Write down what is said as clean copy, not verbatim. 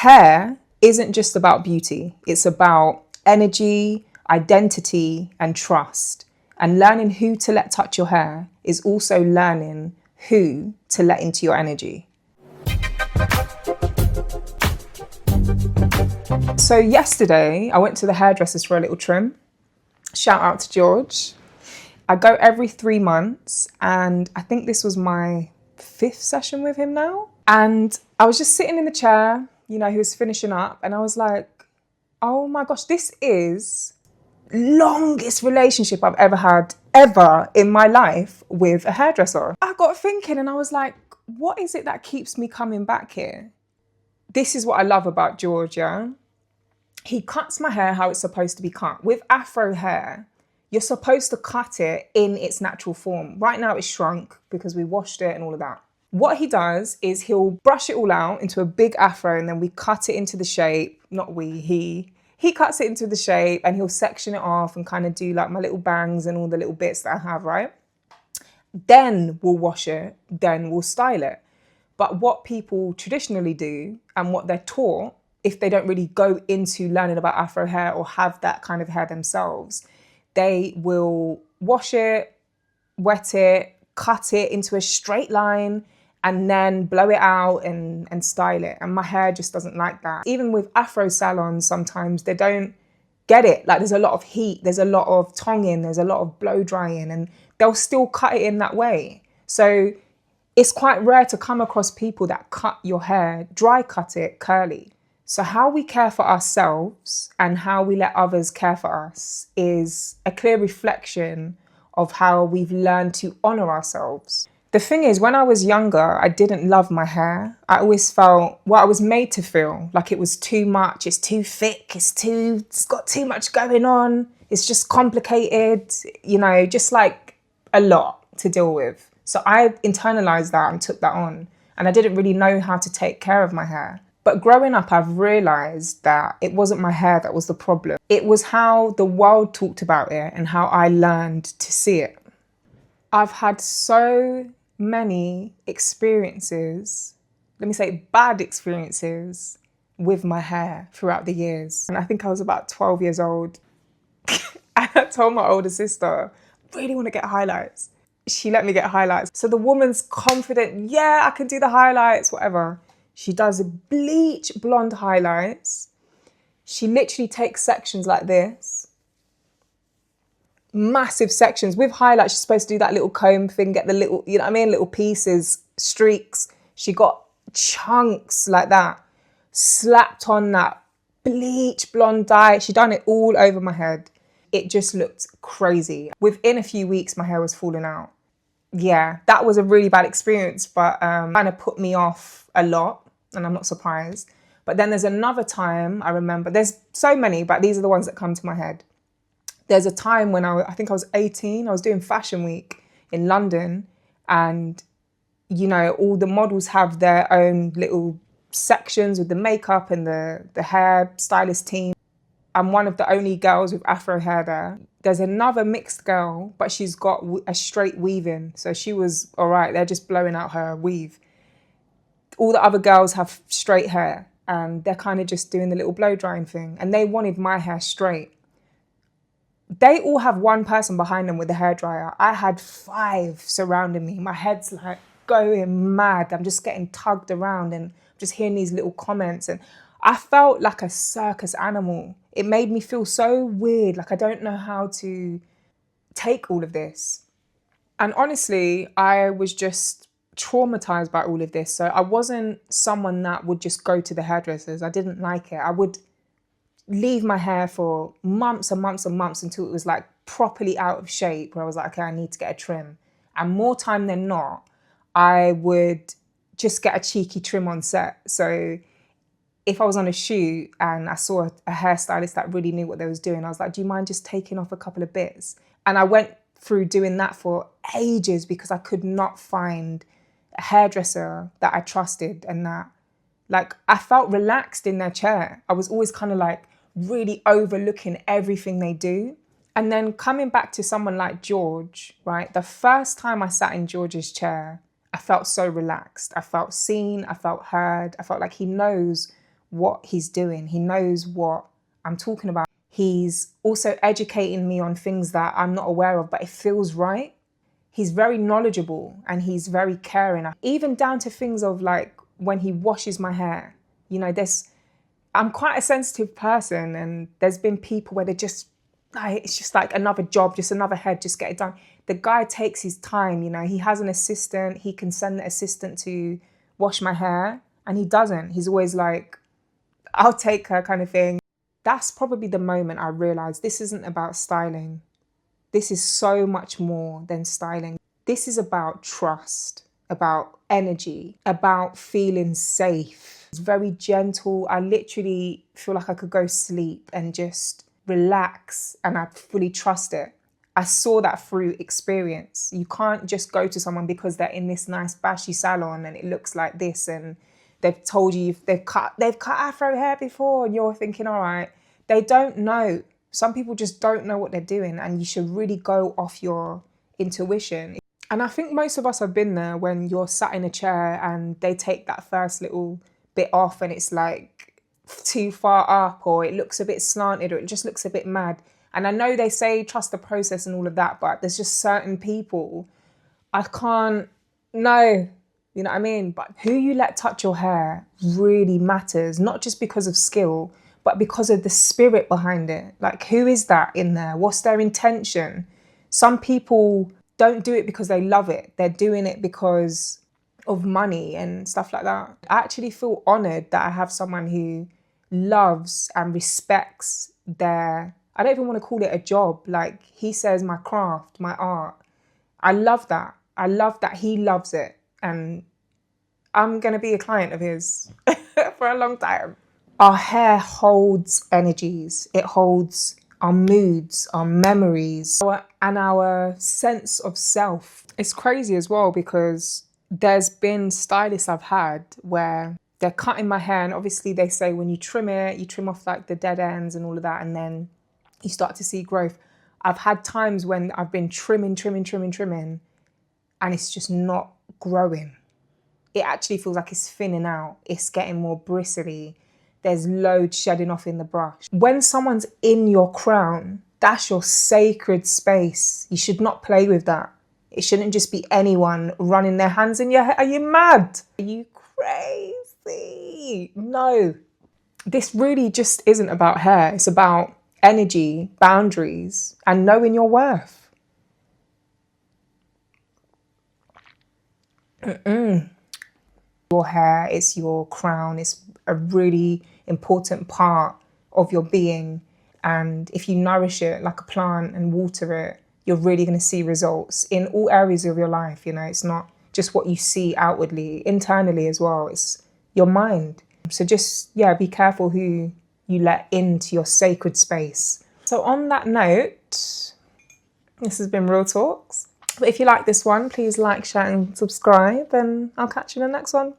Hair isn't just about beauty. It's about energy, identity, and trust. And learning who to let touch your hair is also learning who to let into your energy. So yesterday, I went to the hairdressers for a little trim. Shout out to George. I go every 3 months, and I think this was my 5th session with him now. And I was just sitting in the chair, he was finishing up, and I was like, oh my gosh, this is longest relationship I've ever in my life with a hairdresser. I got thinking and I was like, what is it that keeps me coming back here? This is what I love about George, yeah? He cuts my hair how it's supposed to be cut. With afro hair, you're supposed to cut it in its natural form. Right now it's shrunk because we washed it and all of that. What he does is he'll brush it all out into a big afro, and then we cut it into the shape. Not we, he cuts it into the shape, and he'll section it off and kind of do like my little bangs and all the little bits that I have, right? Then we'll wash it, then we'll style it. But what people traditionally do and what they're taught, if they don't really go into learning about afro hair or have that kind of hair themselves, they will wash it, wet it, cut it into a straight line, and then blow it out and style it. And my hair just doesn't like that. Even with afro salons, sometimes they don't get it. Like there's a lot of heat, there's a lot of tonging, there's a lot of blow drying, and they'll still cut it in that way. So it's quite rare to come across people that cut your hair, dry cut it, curly. So how we care for ourselves and how we let others care for us is a clear reflection of how we've learned to honor ourselves. The thing is, when I was younger, I didn't love my hair. I always felt, I was made to feel like it was too much, it's too thick, it's got too much going on, it's just complicated, just like a lot to deal with. So I internalized that and took that on, and I didn't really know how to take care of my hair. But growing up, I've realized that it wasn't my hair that was the problem. It was how the world talked about it and how I learned to see it. I've had so many experiences, let me say bad experiences, with my hair throughout the years. And I think I was about 12 years old. And I told my older sister, really want to get highlights. She let me get highlights. So the woman's confident, yeah, I can do the highlights, whatever. She does bleach blonde highlights. She literally takes sections like this. Massive sections. With highlights, she's supposed to do that little comb thing, get the little, little pieces, streaks. She got chunks like that. Slapped on that bleach blonde dye. She done it all over my head. It just looked crazy. Within a few weeks, my hair was falling out. Yeah, that was a really bad experience, but kind of put me off a lot, and I'm not surprised. But then there's another time I remember, there's so many, but these are the ones that come to my head. There's a time when I think I was 18, I was doing Fashion Week in London, and, all the models have their own little sections with the makeup and the hair stylist team. I'm one of the only girls with afro hair there. There's another mixed girl, but she's got a straight weave-in. So she was all right. They're just blowing out her weave. All the other girls have straight hair, and they're kind of just doing the little blow drying thing. And they wanted my hair straight. They all have one person behind them with the hairdryer. I had 5 surrounding me. My head's like going mad. I'm just getting tugged around and just hearing these little comments. And I felt like a circus animal. It made me feel so weird. Like I don't know how to take all of this. And honestly, I was just traumatized by all of this. So I wasn't someone that would just go to the hairdressers. I didn't like it. I would leave my hair for months and months and months until it was like properly out of shape, where I was like, okay, I need to get a trim. And more time than not, I would just get a cheeky trim on set. So if I was on a shoot and I saw a hairstylist that really knew what they was doing, I was like, do you mind just taking off a couple of bits? And I went through doing that for ages because I could not find a hairdresser that I trusted and that, like, I felt relaxed in their chair. I was always kind of like really overlooking everything they do. And then coming back to someone like George, right? The first time I sat in George's chair, I felt so relaxed. I felt seen, I felt heard. I felt like he knows what he's doing. He knows what I'm talking about. He's also educating me on things that I'm not aware of, but it feels right. He's very knowledgeable and he's very caring. Even down to things of like when he washes my hair. You know, I'm quite a sensitive person, and there's been people where it's just like another job, just another head, just get it done. The guy takes his time, you know, he has an assistant, he can send the assistant to wash my hair, and he doesn't. He's always like, I'll take her kind of thing. That's probably the moment I realized this isn't about styling. This is so much more than styling. This is about trust, about energy, about feeling safe. It's very gentle. I literally feel like I could go sleep and just relax, and I fully trust it. I saw that through experience. You can't just go to someone because they're in this nice bashy salon and it looks like this, and they've told you they've cut afro hair before, and you're thinking, all right. They don't know. Some people just don't know what they're doing, and you should really go off your intuition. And I think most of us have been there when you're sat in a chair and they take that first little bit off and it's like too far up, or it looks a bit slanted, or it just looks a bit mad. And I know they say trust the process and all of that, but there's just certain people I can't know. You know what I mean? But who you let touch your hair really matters, not just because of skill, but because of the spirit behind it. Like, who is that in there? What's their intention? Some people don't do it because they love it. They're doing it because of money and stuff like that. I actually feel honored that I have someone who loves and respects I don't even want to call it a job. Like, he says my craft, my art. I love that. I love that he loves it. And I'm going to be a client of his for a long time. Our hair holds energies. It holds our moods, our memories, and our sense of self. It's crazy as well, because there's been stylists I've had where they're cutting my hair, and obviously they say when you trim it, you trim off like the dead ends and all of that, and then you start to see growth. I've had times when I've been trimming, and it's just not growing. It actually feels like it's thinning out. It's getting more bristly. There's loads shedding off in the brush. When someone's in your crown, that's your sacred space. You should not play with that. It shouldn't just be anyone running their hands in your hair. Are you mad? Are you crazy? No. This really just isn't about hair. It's about energy, boundaries, and knowing your worth. Your hair, it's your crown, it's a really important part of your being. And if you nourish it like a plant and water it, you're really going to see results in all areas of your life. You know, it's not just what you see outwardly, internally as well. It's your mind. So just, be careful who you let into your sacred space. So on that note, this has been Real Talks. But if you like this one, please like, share and subscribe, and I'll catch you in the next one.